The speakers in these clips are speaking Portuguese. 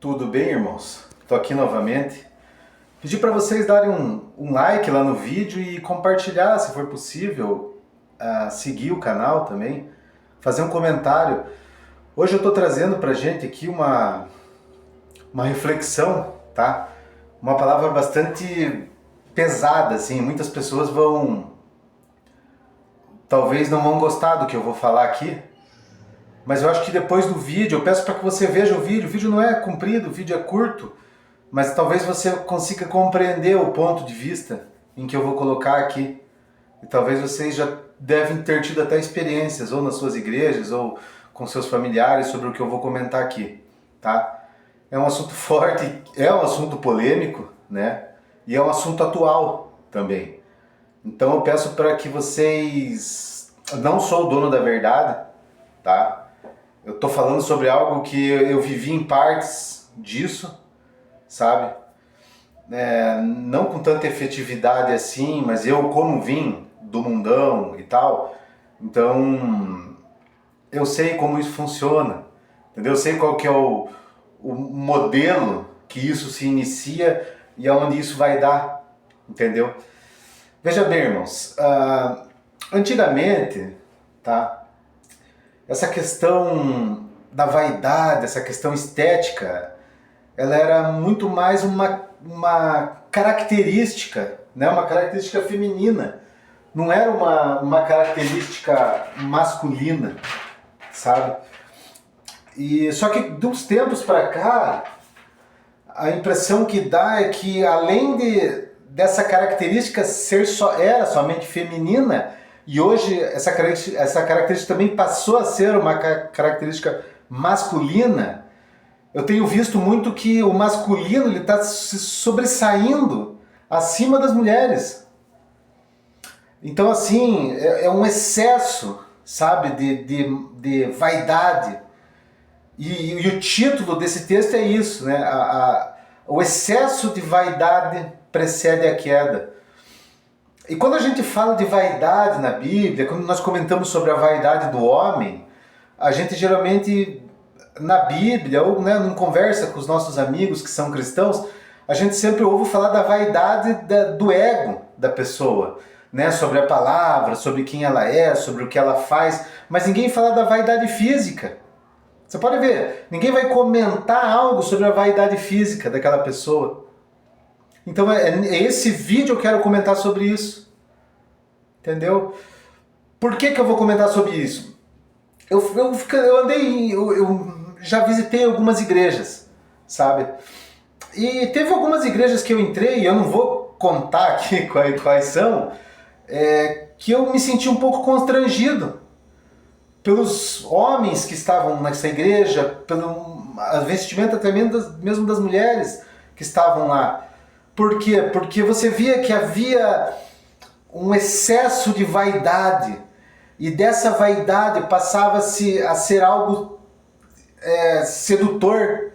Tudo bem, irmãos? Estou aqui novamente. Pedi para vocês darem um like lá no vídeo e compartilhar, se for possível, seguir o canal também, fazer um comentário. Hoje eu estou trazendo para a gente aqui uma reflexão, tá? Uma palavra bastante pesada, assim. Muitas pessoas talvez não vão gostar do que eu vou falar aqui, mas eu acho que depois do vídeo, eu peço para que você veja o vídeo não é comprido, o vídeo é curto, mas talvez você consiga compreender o ponto de vista em que eu vou colocar aqui. E talvez vocês já devem ter tido até experiências, ou nas suas igrejas, ou com seus familiares, sobre o que eu vou comentar aqui, tá? É um assunto forte, é um assunto polêmico, né? E é um assunto atual também. Então eu peço para que vocês... Não sou o dono da verdade, tá? Eu tô falando sobre algo que eu vivi em partes disso, sabe? Não com tanta efetividade assim, mas eu como vim do mundão e tal, então eu sei como isso funciona, entendeu? Eu sei qual que é o modelo que isso se inicia e aonde isso vai dar, entendeu? Veja bem, irmãos, antigamente, tá? Essa questão da vaidade, essa questão estética, ela era muito mais uma característica, né? Uma característica feminina. Não era uma característica masculina, sabe? E só que de uns tempos para cá, a impressão que dá é que além dessa característica era somente feminina, e hoje essa característica também passou a ser uma característica masculina, eu tenho visto muito que o masculino está se sobressaindo acima das mulheres. Então assim, é um excesso, sabe, de vaidade. E o título desse texto é isso, né? O excesso de vaidade precede a queda. E quando a gente fala de vaidade na Bíblia, quando nós comentamos sobre a vaidade do homem, a gente geralmente, na Bíblia, ou né, em conversa com os nossos amigos que são cristãos, a gente sempre ouve falar da vaidade do ego da pessoa, né? Sobre a palavra, sobre quem ela é, sobre o que ela faz, mas ninguém fala da vaidade física. Você pode ver, ninguém vai comentar algo sobre a vaidade física daquela pessoa. Então esse vídeo eu quero comentar sobre isso. Entendeu? Por que eu vou comentar sobre isso? Eu já visitei algumas igrejas, sabe? E teve algumas igrejas que eu entrei, e eu não vou contar aqui quais são, que eu me senti um pouco constrangido pelos homens que estavam nessa igreja, pela vestimenta até mesmo das mulheres que estavam lá. Por quê? Porque você via que havia um excesso de vaidade, e dessa vaidade passava-se a ser algo sedutor.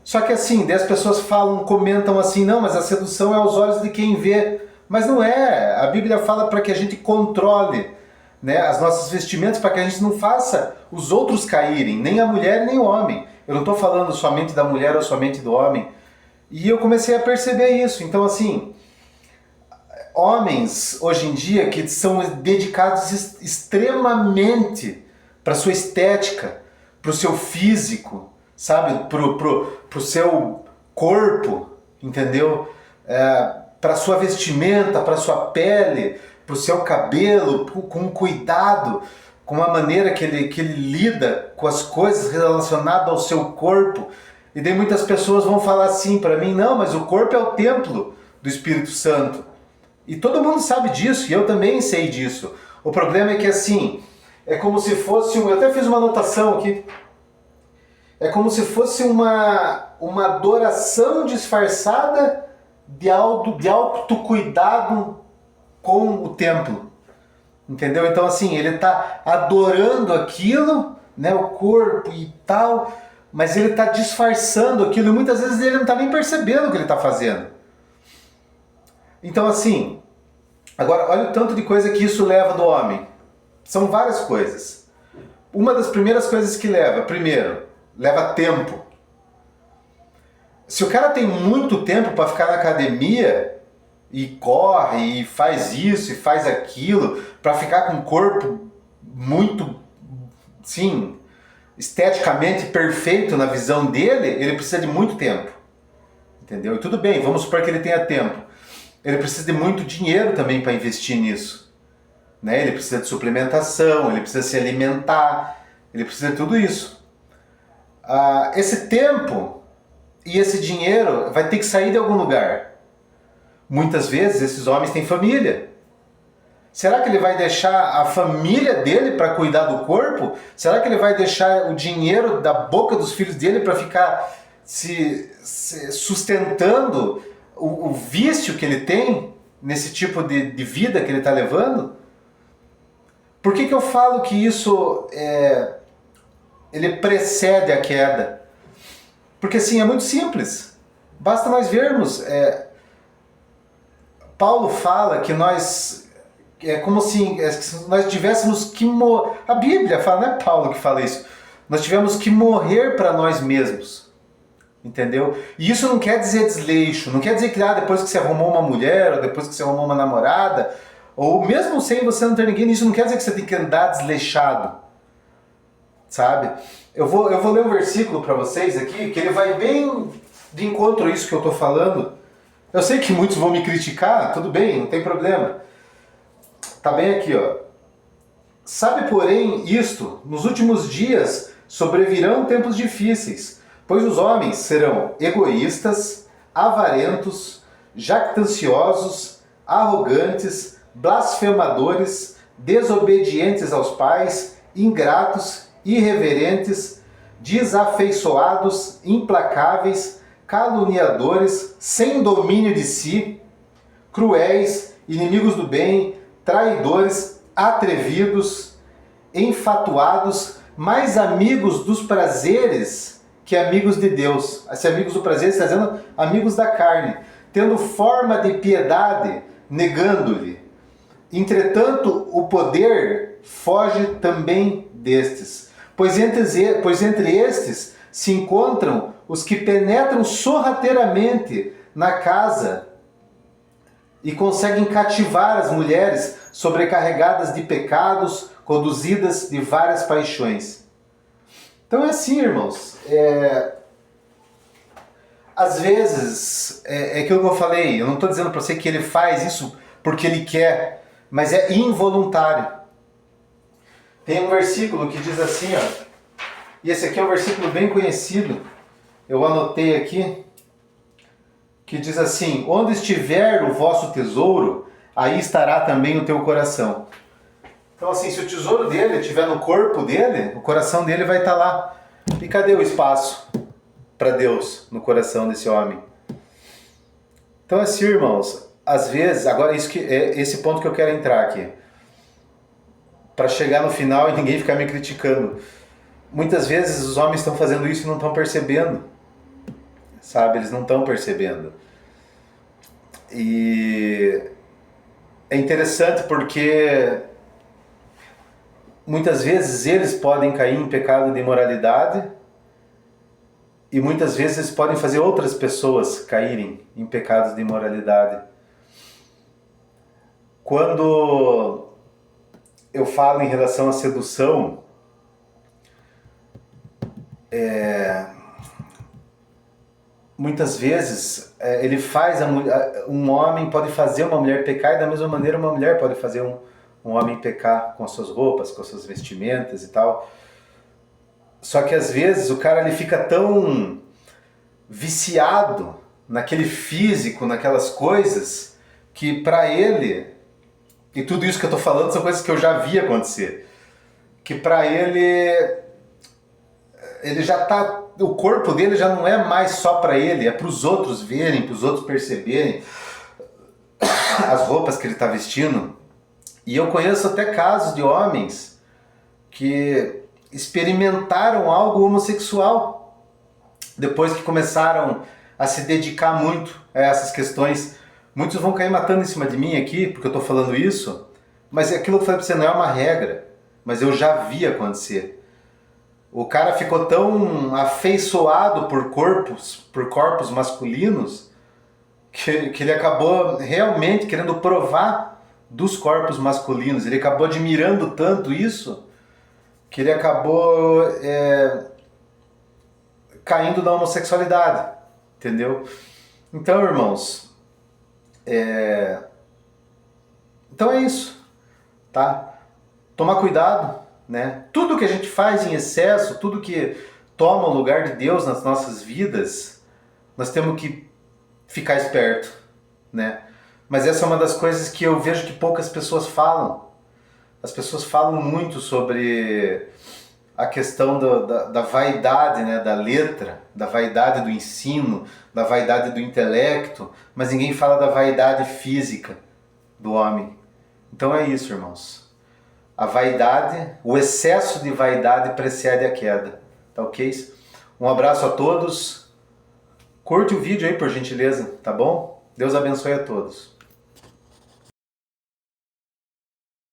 Só que assim, daí as pessoas comentam assim, não, mas a sedução é aos olhos de quem vê. Mas não é, a Bíblia fala para que a gente controle, né, as nossas vestimentas, para que a gente não faça os outros caírem, nem a mulher nem o homem. Eu não estou falando somente da mulher ou somente do homem. E eu comecei a perceber isso. Então assim, homens hoje em dia que são dedicados extremamente para sua estética, para o seu físico, sabe, pro seu corpo, entendeu? Para sua vestimenta, para sua pele, para o seu cabelo, com cuidado, com a maneira que ele lida com as coisas relacionadas ao seu corpo. E daí muitas pessoas vão falar assim para mim, não, mas o corpo é o templo do Espírito Santo. E todo mundo sabe disso, e eu também sei disso. O problema é que assim, é como se fosse, eu até fiz uma anotação aqui, é como se fosse uma adoração disfarçada de autocuidado com o templo. Entendeu? Então assim, ele está adorando aquilo, né, o corpo e tal, mas ele está disfarçando aquilo, e muitas vezes ele não está nem percebendo o que ele está fazendo. Então assim, agora olha o tanto de coisa que isso leva do homem. São várias coisas. Uma das primeiras coisas que leva, primeiro, leva tempo. Se o cara tem muito tempo para ficar na academia e corre e faz isso e faz aquilo para ficar com um corpo muito, sim, esteticamente perfeito na visão dele, ele precisa de muito tempo, entendeu? E tudo bem, vamos supor que ele tenha tempo. Ele precisa de muito dinheiro também para investir nisso, né? Ele precisa de suplementação, ele precisa se alimentar, ele precisa de tudo isso. Esse tempo e esse dinheiro vai ter que sair de algum lugar. Muitas vezes esses homens têm família. Será que ele vai deixar a família dele para cuidar do corpo? Será que ele vai deixar o dinheiro da boca dos filhos dele para ficar se sustentando o vício que ele tem nesse tipo de vida que ele está levando? Por que eu falo que isso ele precede a queda? Porque assim, é muito simples. Basta nós vermos. Paulo fala que nós... É como se nós tivéssemos que morrer. A Bíblia fala, não é Paulo que fala isso. Nós tivemos que morrer para nós mesmos. Entendeu? E isso não quer dizer desleixo. Não quer dizer que depois que você arrumou uma mulher, ou depois que você arrumou uma namorada, ou mesmo sem você não ter ninguém, isso não quer dizer que você tem que andar desleixado. Sabe? Eu vou ler um versículo para vocês aqui, que ele vai bem de encontro a isso que eu estou falando. Eu sei que muitos vão me criticar, tudo bem, não tem problema. Tá bem aqui, ó. Sabe, porém, isto, nos últimos dias sobrevirão tempos difíceis, pois os homens serão egoístas, avarentos, jactanciosos, arrogantes, blasfemadores, desobedientes aos pais, ingratos, irreverentes, desafeiçoados, implacáveis, caluniadores, sem domínio de si, cruéis, inimigos do bem, traidores, atrevidos, enfatuados, mais amigos dos prazeres que amigos de Deus. Esse amigos do prazer está dizendo amigos da carne, tendo forma de piedade, negando-lhe. Entretanto, o poder foge também destes, pois entre estes se encontram os que penetram sorrateiramente na casa e conseguem cativar as mulheres sobrecarregadas de pecados, conduzidas de várias paixões. Então é assim, irmãos. Às vezes, é aquilo que eu falei, eu não estou dizendo para você que ele faz isso porque ele quer, mas é involuntário. Tem um versículo que diz assim, ó, e esse aqui é um versículo bem conhecido, eu anotei aqui, que diz assim: onde estiver o vosso tesouro, aí estará também o teu coração. Então assim, se o tesouro dele estiver no corpo dele, o coração dele vai estar lá. E cadê o espaço para Deus no coração desse homem? Então assim, irmãos, às vezes, agora esse ponto que eu quero entrar aqui, para chegar no final e ninguém ficar me criticando. Muitas vezes os homens estão fazendo isso e não estão percebendo. Sabe, eles não estão percebendo. E é interessante porque muitas vezes eles podem cair em pecado de imoralidade e muitas vezes eles podem fazer outras pessoas caírem em pecados de imoralidade. Quando eu falo em relação à sedução, muitas vezes ele faz um homem pode fazer uma mulher pecar e da mesma maneira uma mulher pode fazer um homem pecar com as suas roupas, com as suas vestimentas e tal. Só que às vezes o cara ele fica tão viciado naquele físico, naquelas coisas, que para ele, e tudo isso que eu tô falando são coisas que eu já vi acontecer, que para ele já tá, o corpo dele já não é mais só para ele, é para os outros verem, para os outros perceberem as roupas que ele está vestindo. E eu conheço até casos de homens que experimentaram algo homossexual depois que começaram a se dedicar muito a essas questões. Muitos vão cair matando em cima de mim aqui porque eu estou falando isso, mas aquilo que eu falei para você não é uma regra, mas eu já vi acontecer. O cara ficou tão afeiçoado por corpos masculinos, que ele acabou realmente querendo provar dos corpos masculinos. Ele acabou admirando tanto isso que ele acabou caindo na homossexualidade, entendeu? Então, irmãos, então é isso, tá? Tomar cuidado, né? Tudo que a gente faz em excesso, tudo que toma o lugar de Deus nas nossas vidas, nós temos que ficar esperto, né? Mas essa é uma das coisas que eu vejo que poucas pessoas falam. As pessoas falam muito sobre a questão da vaidade, né, da letra, da vaidade do ensino, da vaidade do intelecto, mas ninguém fala da vaidade física do homem. Então é isso, irmãos. A vaidade, o excesso de vaidade precede a queda, tá ok? Um abraço a todos. Curte o vídeo aí, por gentileza, tá bom? Deus abençoe a todos.